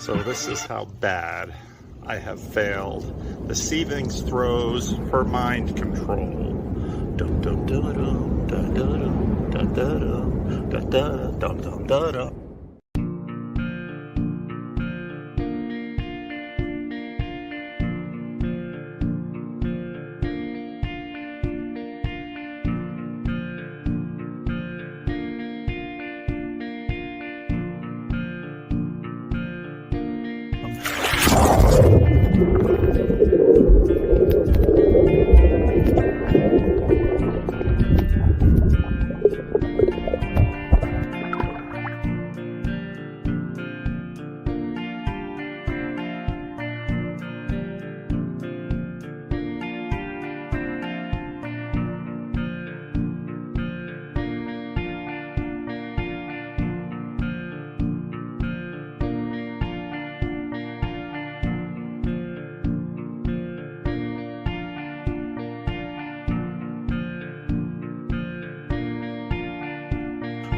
So this is how bad I have failed this evening's throws for mind control. Dum dum da dum da da dum da da dum da da dum dum da da.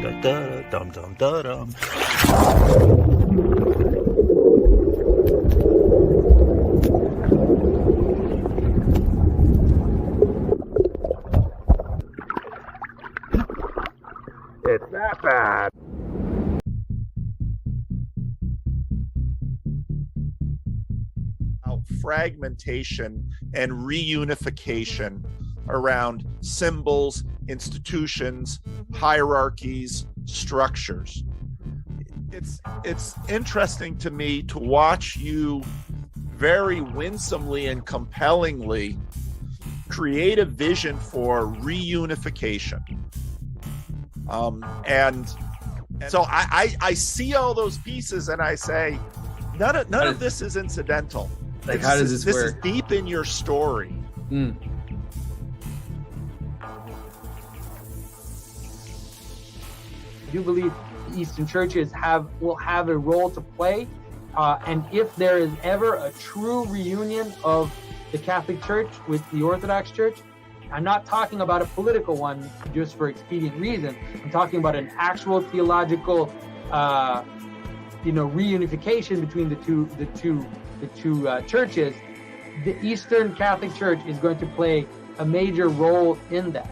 Da da dum dum da dum. It's that bad. Fragmentation and reunification around symbols, institutions, hierarchies, structures. It's interesting to me to watch you very winsomely and compellingly create a vision for reunification. And so I see all those pieces and I say, none of this is incidental. Like, how does this work? This is deep in your story. Mm. I do believe Eastern churches will have a role to play, and if there is ever a true reunion of the Catholic Church with the Orthodox Church, I'm not talking about a political one just for expedient reason. I'm talking about an actual theological, reunification between the two churches. The Eastern Catholic Church is going to play a major role in that.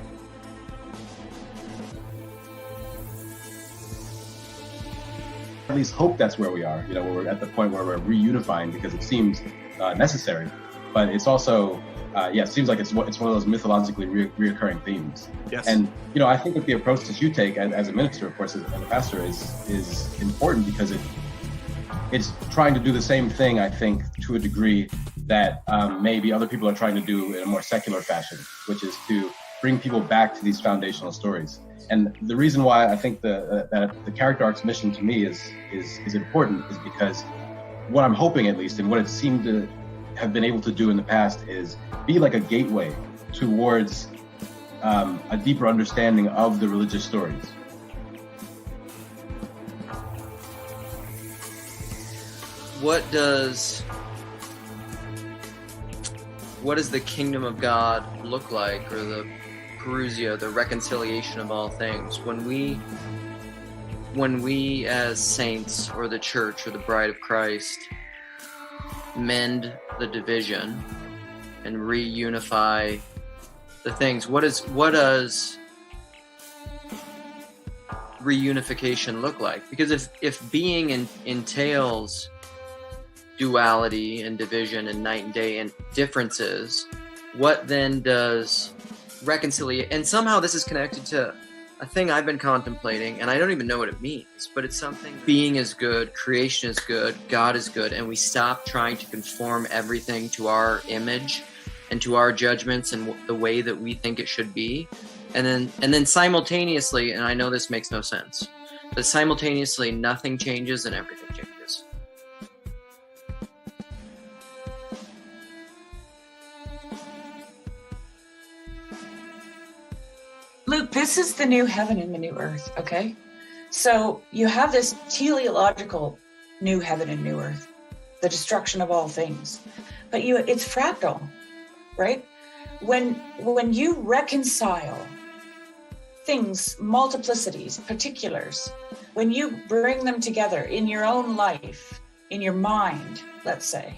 At least hope that's where we are, where we're at the point where we're reunifying because it seems necessary, but it's also, it seems like it's one of those mythologically reoccurring themes. Yes. And, I think that the approach that you take as a minister, of course, and a pastor is important because it's trying to do the same thing, I think, to a degree that maybe other people are trying to do in a more secular fashion, which is to bring people back to these foundational stories. And the reason why I think that the character arc's mission to me is important is because what I'm hoping, at least, and what it seemed to have been able to do in the past is be like a gateway towards a deeper understanding of the religious stories. What does the kingdom of God look like, or the parousia, the reconciliation of all things, when we as saints or the church or the bride of Christ mend the division and reunify the things? What does reunification look like? Because if being entails duality and division and night and day and differences, what then does reconciliation? And somehow this is connected to a thing I've been contemplating, and I don't even know what it means, but it's something. Being is good, creation is good, God is good, and we stop trying to conform everything to our image and to our judgments and the way that we think it should be. And then simultaneously, and I know this makes no sense, but simultaneously nothing changes and everything changes. Luke, this is the new heaven and the new earth, okay? So you have this teleological new heaven and new earth, the destruction of all things. But it's fractal, right? When you reconcile things, multiplicities, particulars, when you bring them together in your own life, in your mind, let's say,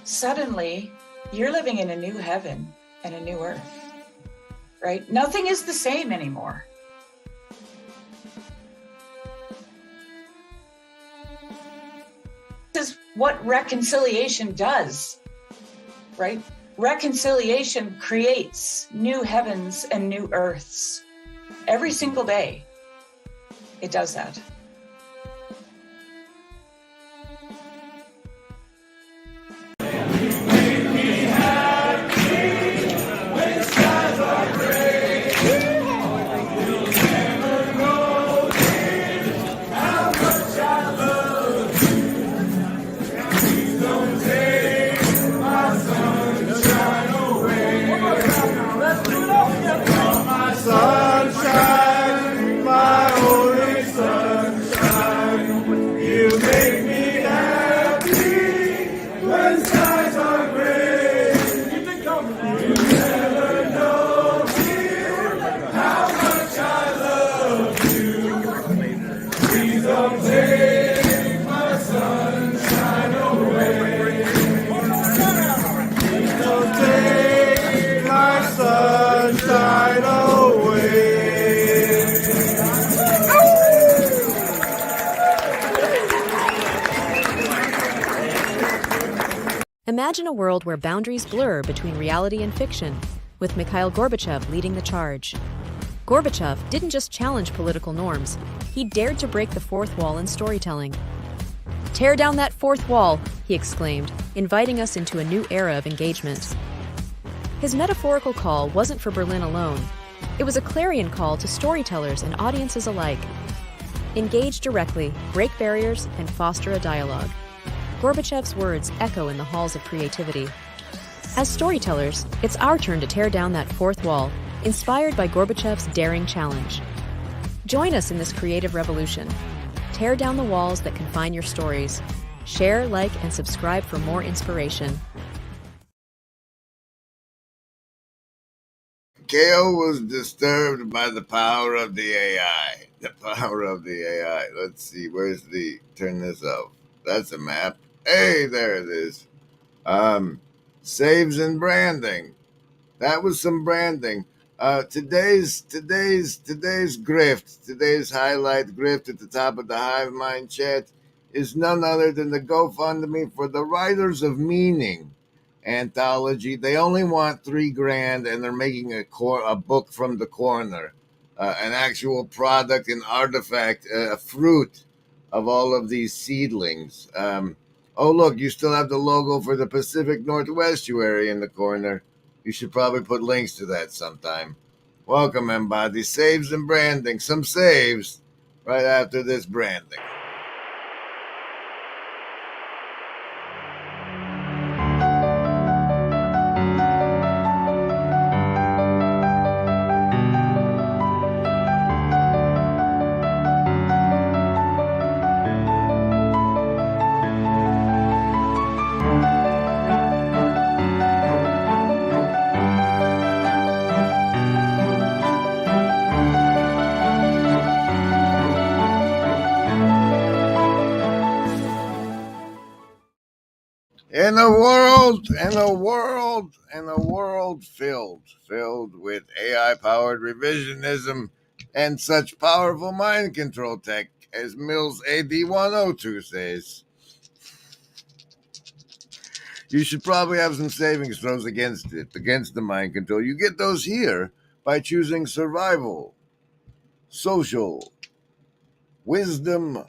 suddenly you're living in a new heaven and a new earth. Right? Nothing is the same anymore. This is what reconciliation does, right? Reconciliation creates new heavens and new earths. Every single day, it does that. Sunshine, my only sun. Imagine a world where boundaries blur between reality and fiction, with Mikhail Gorbachev leading the charge. Gorbachev didn't just challenge political norms, he dared to break the fourth wall in storytelling. "Tear down that fourth wall," he exclaimed, inviting us into a new era of engagement. His metaphorical call wasn't for Berlin alone. It was a clarion call to storytellers and audiences alike. Engage directly, break barriers, and foster a dialogue. Gorbachev's words echo in the halls of creativity. As storytellers, it's our turn to tear down that fourth wall, inspired by Gorbachev's daring challenge. Join us in this creative revolution. Tear down the walls that confine your stories. Share, like, and subscribe for more inspiration. KO was disturbed by the power of the AI. The power of the AI. Let's see, turn this off. That's a map. Hey, there it is. Saves and branding. That was some branding. Today's grift, today's highlight grift at the top of the Hive Mind chat is none other than the GoFundMe for the Writers of Meaning anthology. They only want $3,000, and they're making a book from the corner, an actual product, an artifact, a fruit of all of these seedlings. Oh, look, you still have the logo for the Pacific Northwest Estuary in the corner. You should probably put links to that sometime. Welcome, Embody. Saves and branding. Some saves right after this branding. In a world filled with AI-powered revisionism and such powerful mind control tech as Mills AD102 says, you should probably have some savings throws against the mind control. You get those here by choosing survival, social, wisdom,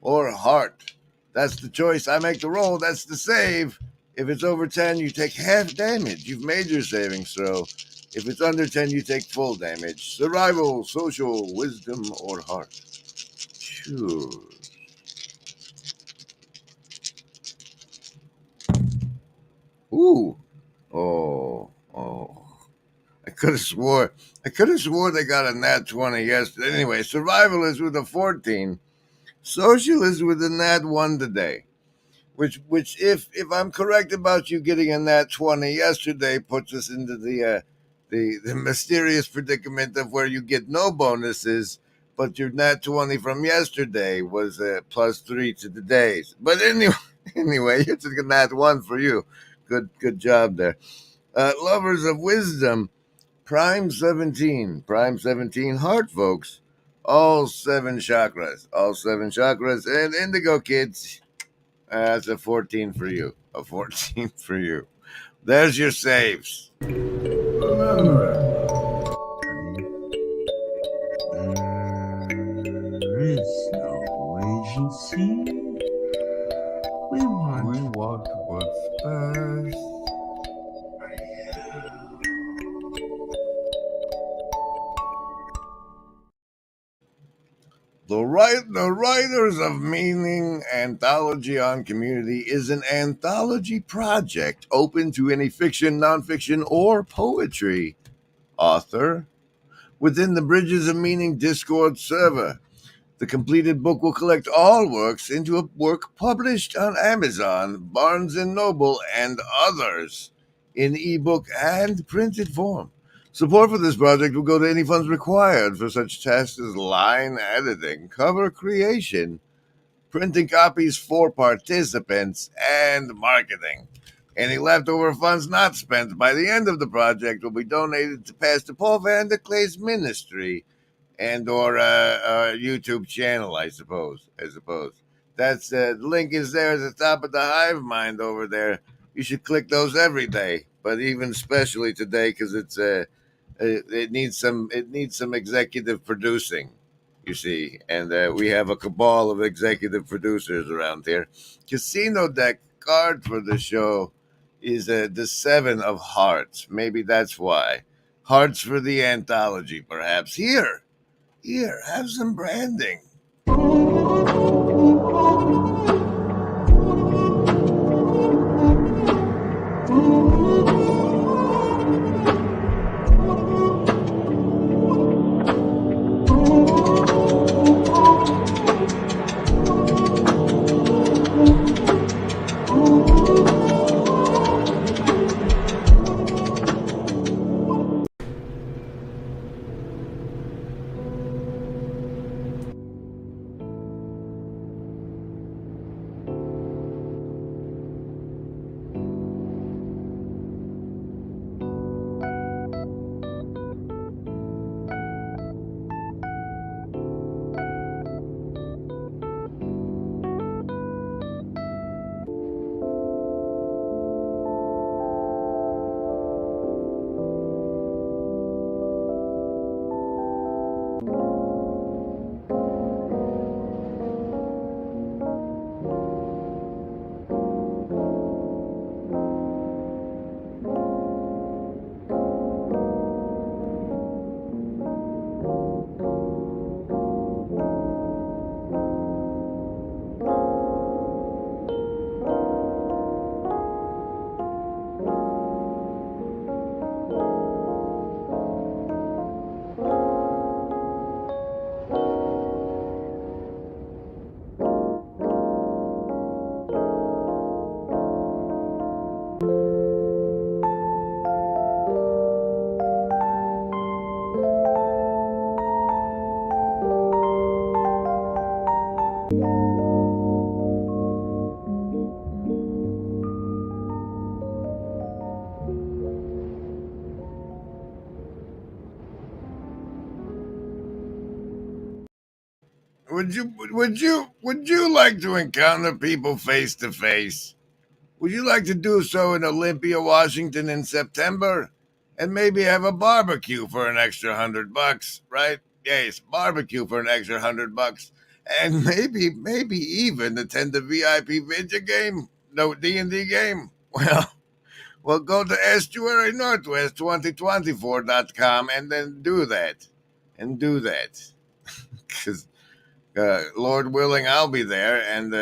or heart. That's the choice. I make the roll. That's the save. If it's over 10, you take half damage. You've made your savings throw. If it's under 10, you take full damage. Survival, social, wisdom, or heart. Sure. Ooh. Oh. I could have swore they got a nat 20 yesterday. Anyway, survival is with a 14. Social is with a nat 1 today. Which if I'm correct about you getting a nat 20 yesterday, puts us into the mysterious predicament of where you get no bonuses, but your nat 20 from yesterday was +3 to today's. But anyway, it's a nat 1 for you. Good job there. Lovers of wisdom, Prime 17, heart folks, all 7 chakras, and indigo kids. That's a 14 for you. A 14 for you. There's your saves. Remember, there is no agency. We want what's best. The Writers of Meaning Anthology on Community is an anthology project open to any fiction, nonfiction, or poetry author within the Bridges of Meaning Discord server. The completed book will collect all works into a work published on Amazon, Barnes & Noble, and others in ebook and printed form. Support for this project will go to any funds required for such tasks as line editing, cover creation, printing copies for participants, and marketing. Any leftover funds not spent by the end of the project will be donated to Pastor Paul Van der Clay's ministry and or YouTube channel, I suppose. That's the link is there at the top of the Hive Mind over there. You should click those every day, but even especially today because it needs some executive producing. You see, and we have a cabal of executive producers around here. Casino deck card for the show is the Seven of Hearts. Maybe that's why. Hearts for the anthology, perhaps. Here, have some branding. Would you like to encounter people face to face? Would you like to do so in Olympia, Washington in September? And maybe have a barbecue for an extra $100, right? Yes, barbecue for an extra $100. And maybe even attend the VIP video game? No D&D game? Well, go to Estuary Northwest 2024.com and then do that. Because Lord willing, I'll be there, and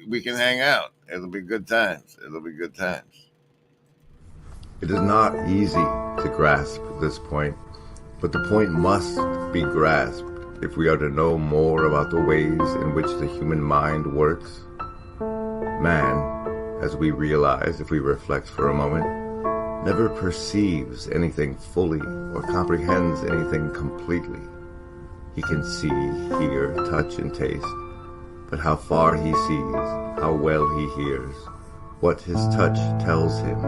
we can hang out. It'll be good times. It is not easy to grasp this point, but the point must be grasped if we are to know more about the ways in which the human mind works. Man, as we realize if we reflect for a moment, never perceives anything fully or comprehends anything completely. He can see, hear, touch, and taste, but how far he sees, how well he hears, what his touch tells him,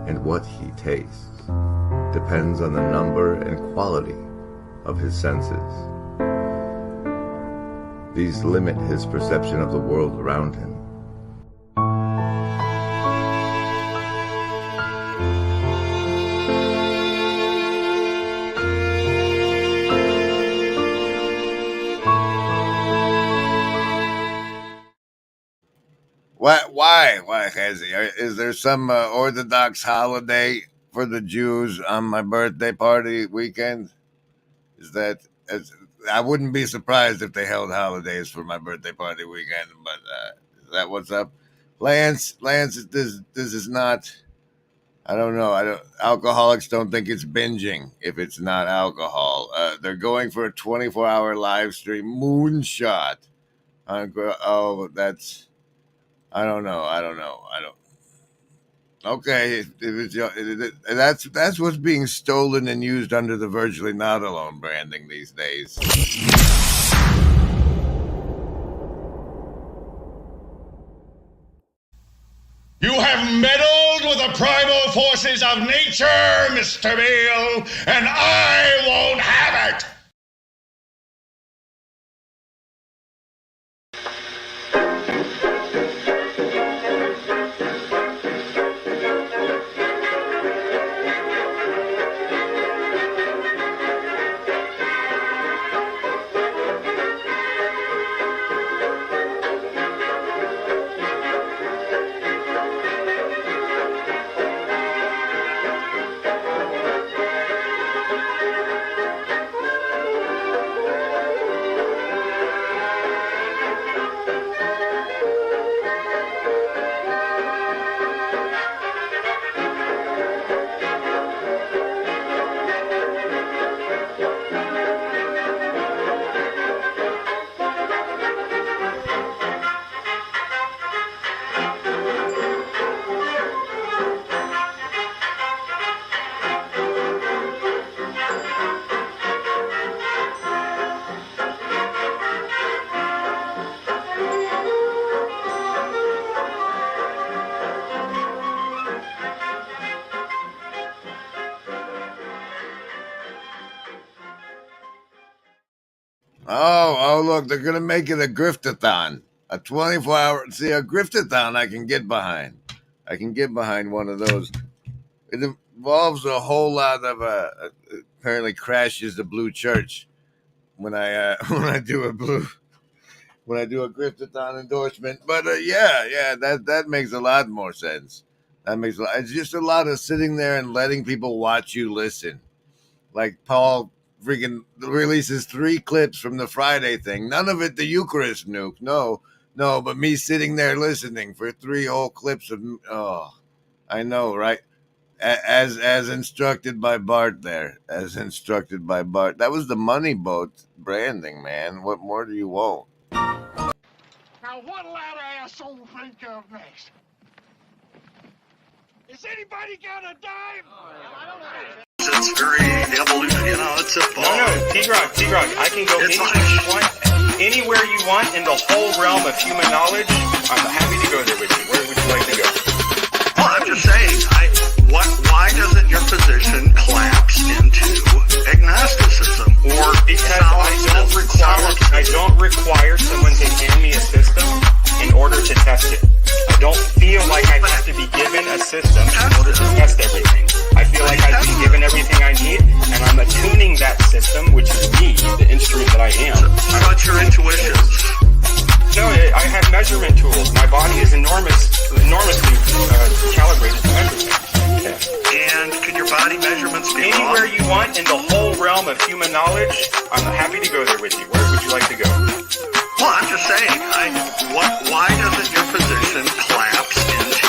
and what he tastes, depends on the number and quality of his senses. These limit his perception of the world around him. Why, Hazy? Is there some Orthodox holiday for the Jews on my birthday party weekend? I wouldn't be surprised if they held holidays for my birthday party weekend, but is that what's up? Lance, this is not, I don't know. Alcoholics don't think it's binging if it's not alcohol. They're going for a 24-hour live stream moonshot. I don't know. Okay, that's what's being stolen and used under the virtually not alone branding these days. You have meddled with the primal forces of nature, Mr. Beale, and I won't have it! Oh, look, they're going to make it a griftathon. A 24-hour... See, a griftathon I can get behind. I can get behind one of those. It involves a whole lot of... apparently crashes the Blue Church when I when I do a griftathon endorsement. But that makes a lot more sense. It's just a lot of sitting there and letting people watch you listen. Like Paul freaking releases 3 clips from the Friday thing. None of it the Eucharist nuke. No, but me sitting there listening for 3 whole clips of, I know, right? As instructed by Bart there. As instructed by Bart. That was the Money Boat branding, man. What more do you want? Now what'll that asshole think of next? Is anybody got a dime? It's very evolution, it's a ball. No, T-Grog, I can go anywhere you want in the whole realm of human knowledge. I'm happy to go there with you. Where would you like to go? Well, I'm just saying, why doesn't your position collapse into agnosticism or because I don't require someone to hand me a system in order to test it. I don't feel like I have to be given a system in order to test everything. I feel like I've been given everything I need, and I'm attuning that system, which is me, the instrument that I am. But your intuitions. No, I have measurement tools. My body is enormously calibrated to measure things. And can your body measurements be anywhere wrong? you want in the whole realm of human knowledge? I'm happy to go there with you. Where would you like to go? Well, I'm just saying, why doesn't your position collapse into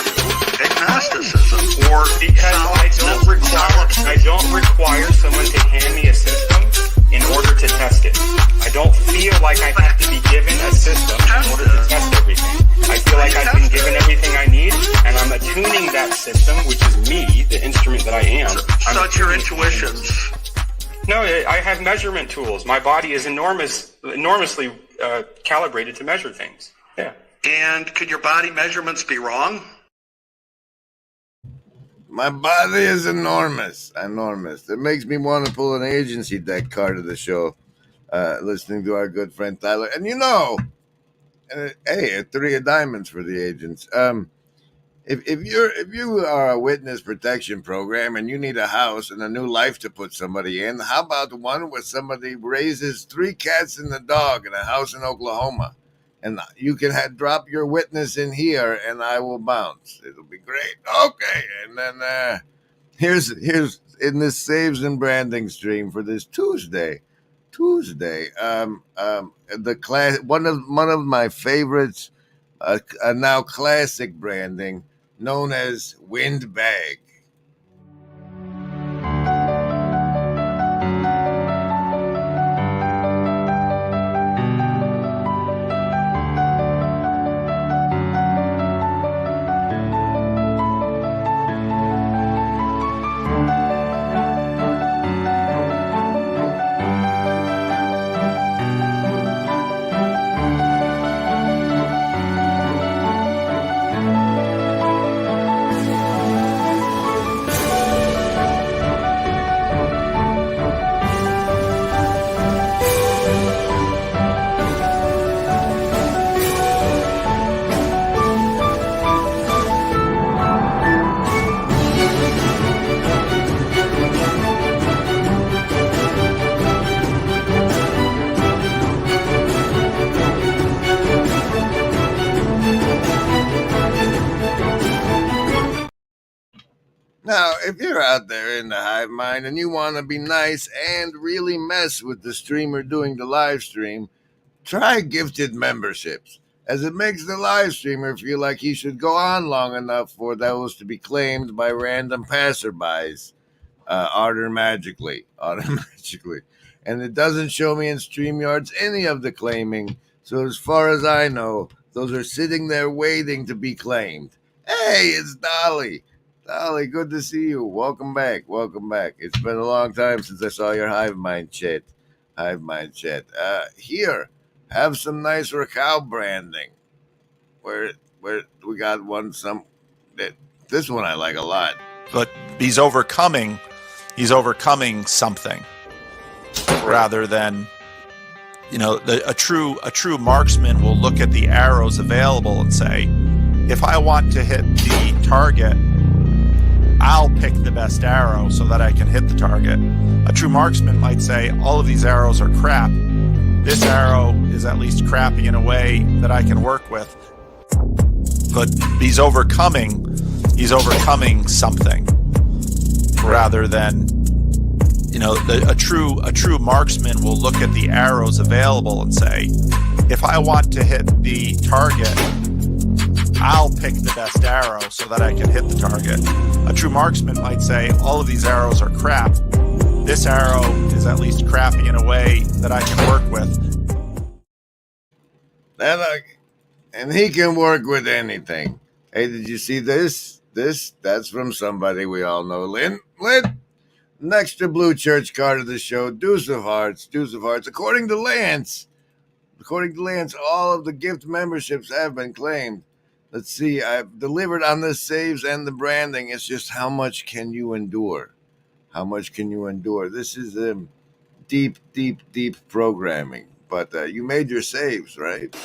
agnosticism or because I don't require someone to hand me a system in order to test it. I don't feel like I have to be given a system in order to test everything. I feel like I've been given everything I need, and I'm attuning that system, which is me, the instrument that I am. Such your intuitions. No, I have measurement tools. My body is enormously calibrated to measure things. Yeah. And could your body measurements be wrong? My body is enormous. It makes me want to pull an agency deck card of the show, listening to our good friend Tyler. And hey, a 3 of diamonds for the agents. If you are a witness protection program and you need a house and a new life to put somebody in, how about one where somebody raises 3 cats and a dog in a house in Oklahoma? And you can drop your witness in here, and I will bounce. It'll be great. Okay, and then here's in this saves and branding stream for this Tuesday. The class one of my favorites, now classic branding, known as Windbag. Now, if you're out there in the hive mind and you want to be nice and really mess with the streamer doing the live stream, try gifted memberships, as it makes the live streamer feel like he should go on long enough for those to be claimed by random passerbys automatically. And it doesn't show me in StreamYards any of the claiming, so as far as I know, those are sitting there waiting to be claimed. Hey, it's Dolly. Dolly, good to see you. Welcome back. It's been a long time since I saw your Hive Mind chat. Here, have some nice Rascal branding. Where we got one this one I like a lot. But he's overcoming something rather than a true marksman will look at the arrows available and say, if I want to hit the target, I'll pick the best arrow so that I can hit the target. A true marksman might say, all of these arrows are crap. This arrow is at least crappy in a way that I can work with. But he's overcoming something rather than, a true marksman will look at the arrows available and say, if I want to hit the target, I'll pick the best arrow so that I can hit the target. A true marksman might say, all of these arrows are crap. This arrow is at least crappy in a way that I can work with. And he can work with anything. Hey, did you see this? That's from somebody we all know. Lynn? Next to blue church card of the show, Deuce of Hearts. According to Lance, all of the gift memberships have been claimed. Let's see, I've delivered on the saves and the branding. It's just how much can you endure? This is deep programming. But you made your saves, right?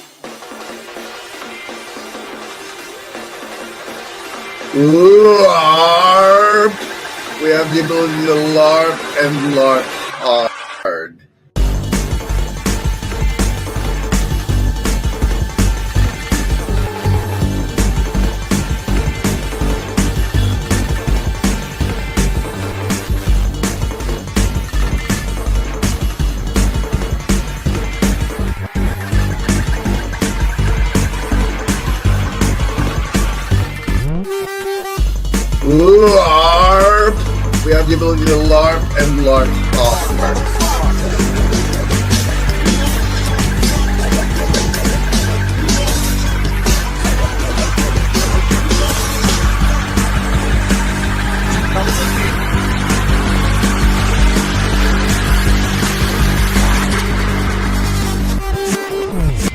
LARP! We have the ability to LARP and LARP hard. LARP! We have the ability to LARP and LARP hard.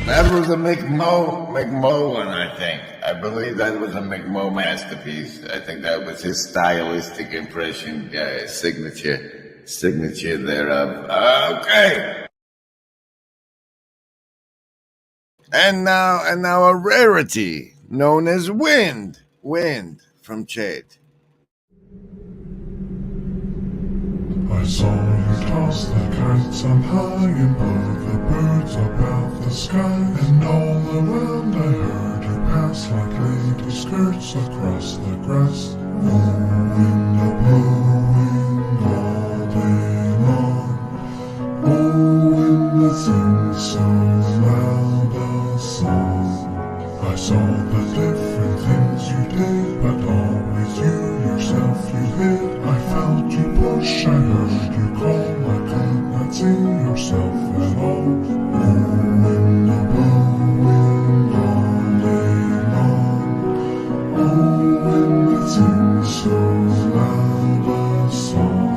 That was a McMo one, I think. I believe that was a McMo masterpiece. I think that was his stylistic impression, signature thereof. Okay. And now a rarity known as Wind from Chade. I saw you toss the kites on high above the birds about the sky, and all around I heard you pass like lady skirts across the grass. Oh, wind a-blowing all day long. Oh, wind that sings so loud a song. I saw the different things you did, but always you yourself you hid. I felt you push, I heard you call, I could not see yourself at all. Oh, wind a-blowing all day long. Oh, wind that sings so loud a song.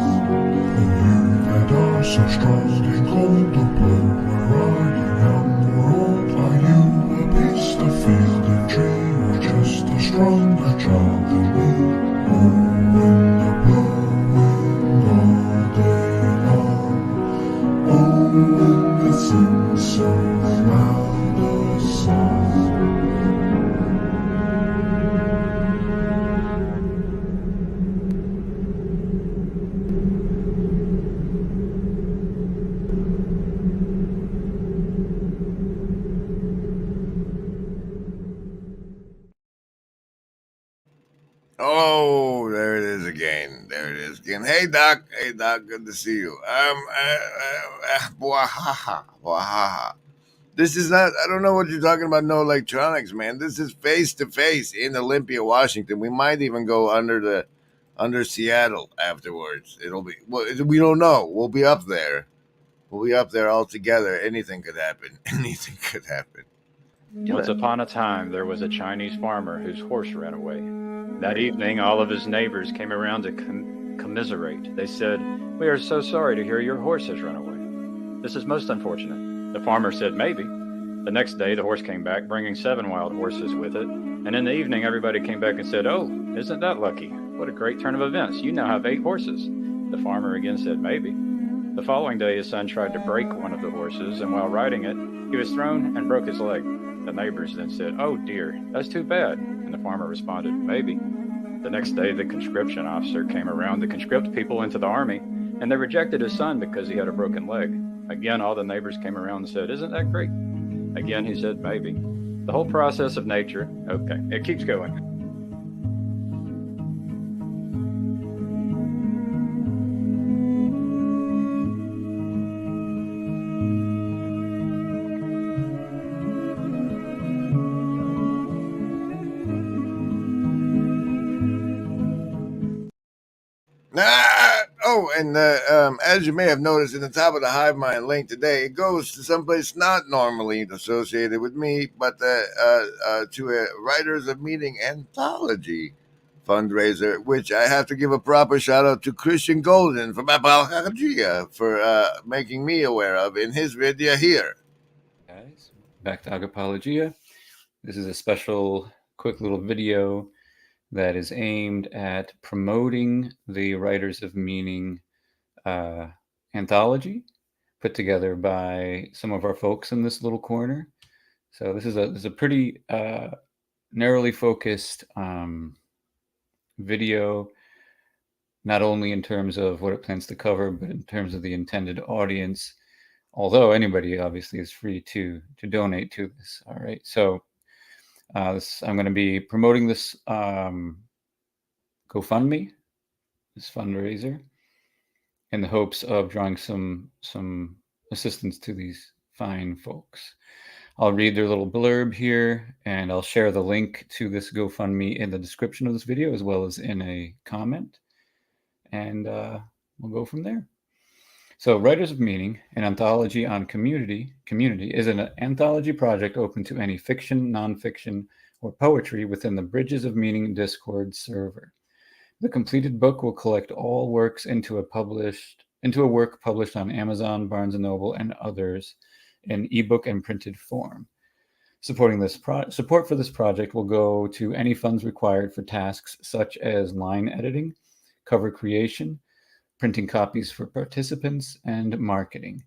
And you that are so strong and cold of blow, where are you, young or old? Are you a beast of field and tree, or just a stronger child than me? Oh, wind a-blowing all day long. Oh, wind that sings so loud a song. Oh, there it is again. Hey, Doc. Good to see you. Bwahaha. This is not, I don't know what you're talking about, no electronics, man. This is face-to-face in Olympia, Washington. We might even go under Seattle afterwards. It'll be, well, we don't know. We'll be up there. All together. Anything could happen. Once upon a time, there was a Chinese farmer whose horse ran away. That evening, all of his neighbors came around to commiserate. They said, "We are so sorry to hear your horse has run away. This is most unfortunate." The farmer said, "Maybe." The next day, the horse came back, bringing 7 wild horses with it. And in the evening, everybody came back and said, "Oh, isn't that lucky? What a great turn of events. You now have 8 horses." The farmer again said, "Maybe." The following day, his son tried to break one of the horses, and while riding it, he was thrown and broke his leg. The neighbors then said, "Oh dear, that's too bad." And the farmer responded, "Maybe." The next day, the conscription officer came around to conscript people into the army, and they rejected his son because he had a broken leg. Again, all the neighbors came around and said, "Isn't that great?" Again, he said, "Maybe." The whole process of nature, okay, it keeps going. Oh, and as you may have noticed in the top of the Hive Mind link today, it goes to someplace not normally associated with me, but to a Writers of Meaning anthology fundraiser, which I have to give a proper shout out to Christian Golden from Apologia for making me aware of in his video here. Guys, back to Agapologia. This is a special, quick little video that is aimed at promoting the Writers of Meaning anthology put together by some of our folks in this little corner. So this is a pretty narrowly focused video, not only in terms of what it plans to cover, but in terms of the intended audience. Although anybody obviously is free to donate to this. All right, so I'm going to be promoting this GoFundMe, this fundraiser, in the hopes of drawing some assistance to these fine folks. I'll read their little blurb here, and I'll share the link to this GoFundMe in the description of this video, as well as in a comment, and we'll go from there. So, Writers of Meaning, an anthology on community, is an anthology project open to any fiction, nonfiction, or poetry within the Bridges of Meaning Discord server. The completed book will collect all works into a work published on Amazon, Barnes & Noble, and others in ebook and printed form. Support for this project will go to any funds required for tasks such as line editing, cover creation, printing copies for participants, and marketing.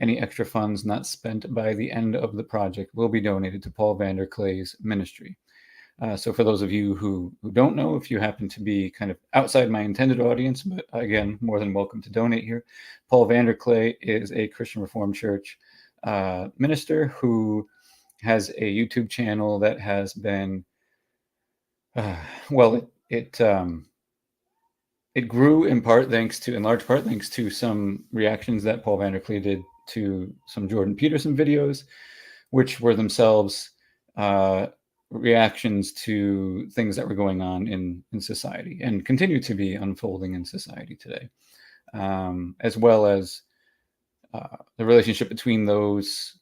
Any extra funds not spent by the end of the project will be donated to Paul Vander Clay's ministry. So for those of you who don't know, if you happen to be kind of outside my intended audience, but again, more than welcome to donate here, Paul Vander Clay is a Christian Reformed Church minister who has a YouTube channel that has been, it grew in large part thanks to some reactions that Paul Vander Clay did to some Jordan Peterson videos, which were themselves reactions to things that were going on in society and continue to be unfolding in society today, as well as the relationship between those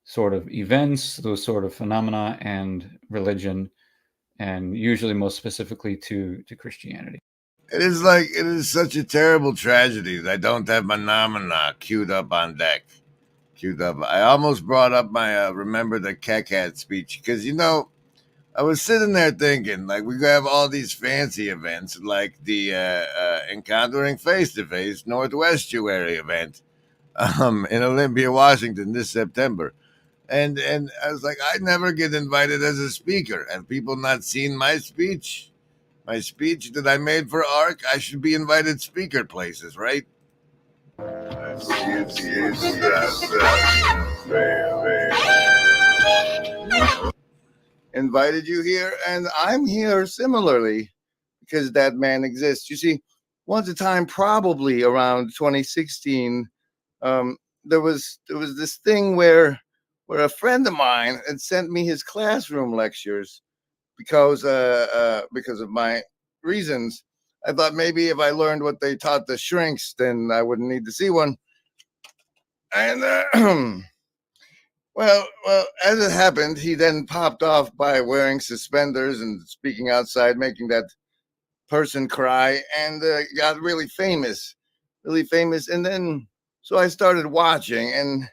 sort of events, those sort of phenomena, and religion, and usually most specifically to Christianity. It is such a terrible tragedy that I don't have my phenomena queued up on deck. I almost brought up my Remember the Cat speech because, I was sitting there thinking, like, we have all these fancy events like the Encountering Face-to-Face Northwestuary event in Olympia, Washington this September. And I was like, I never get invited as a speaker. Have people not seen my speech? My speech that I made for ARC? I should be invited speaker places, right? Invited you here, and I'm here similarly because that man exists. You see, once a time, probably around 2016, there was this thing where a friend of mine had sent me his classroom lectures because of my reasons. I thought maybe if I learned what they taught the shrinks, then I wouldn't need to see one. And well, as it happened, he then popped off by wearing suspenders and speaking outside, making that person cry, and got really famous. And then so I started watching,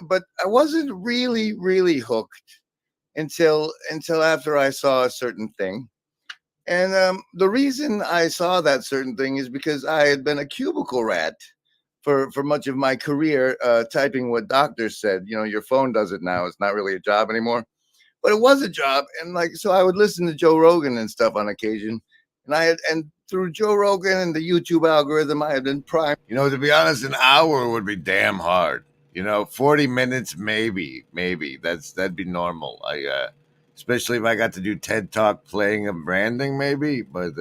but I wasn't really hooked until after I saw a certain thing. And the reason I saw that certain thing is because I had been a cubicle rat for much of my career, typing what doctors said. You know, your phone does it now. It's not really a job anymore, but it was a job. And like, so I would listen to Joe Rogan and stuff on occasion. And through Joe Rogan and the YouTube algorithm, I had been primed. You know, to be honest, an hour would be damn hard. You know, 40 minutes, maybe. That'd be normal. Especially if I got to do TED Talk playing and branding, maybe. But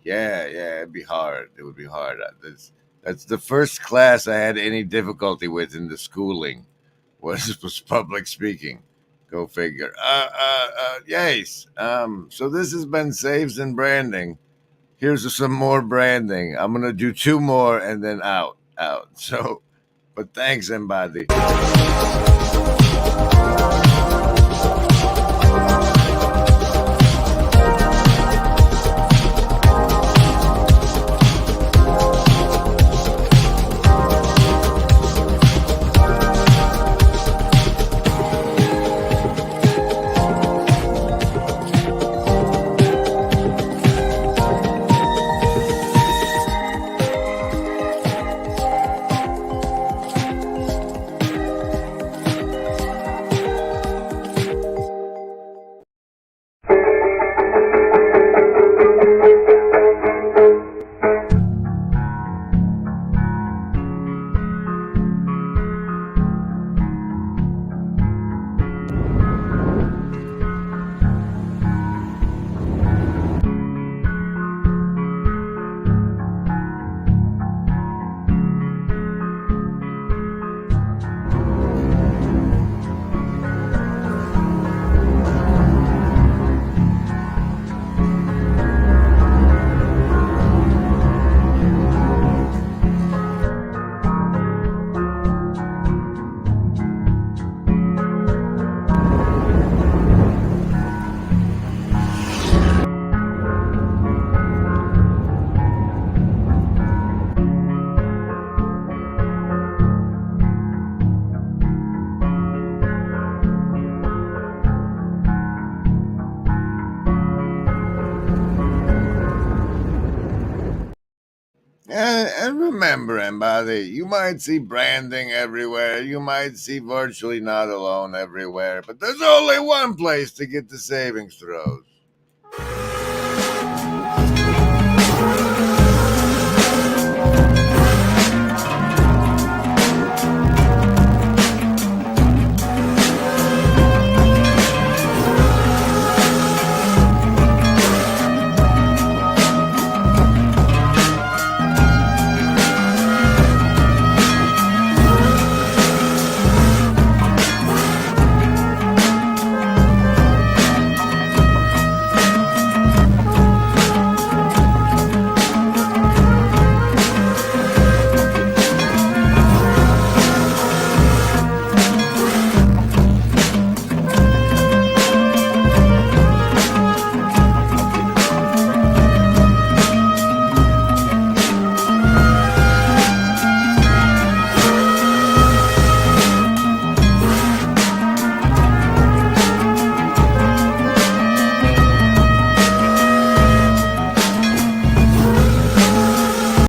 yeah, it'd be hard. It would be hard. That's the first class I had any difficulty with in the schooling was public speaking. Go figure. Yes. So this has been Saves and Branding. Here's some more branding. I'm gonna do 2 more and then out. So, but thanks, everybody. And remember, everybody, you might see branding everywhere. You might see Virtually Not Alone everywhere. But there's only one place to get the savings throws.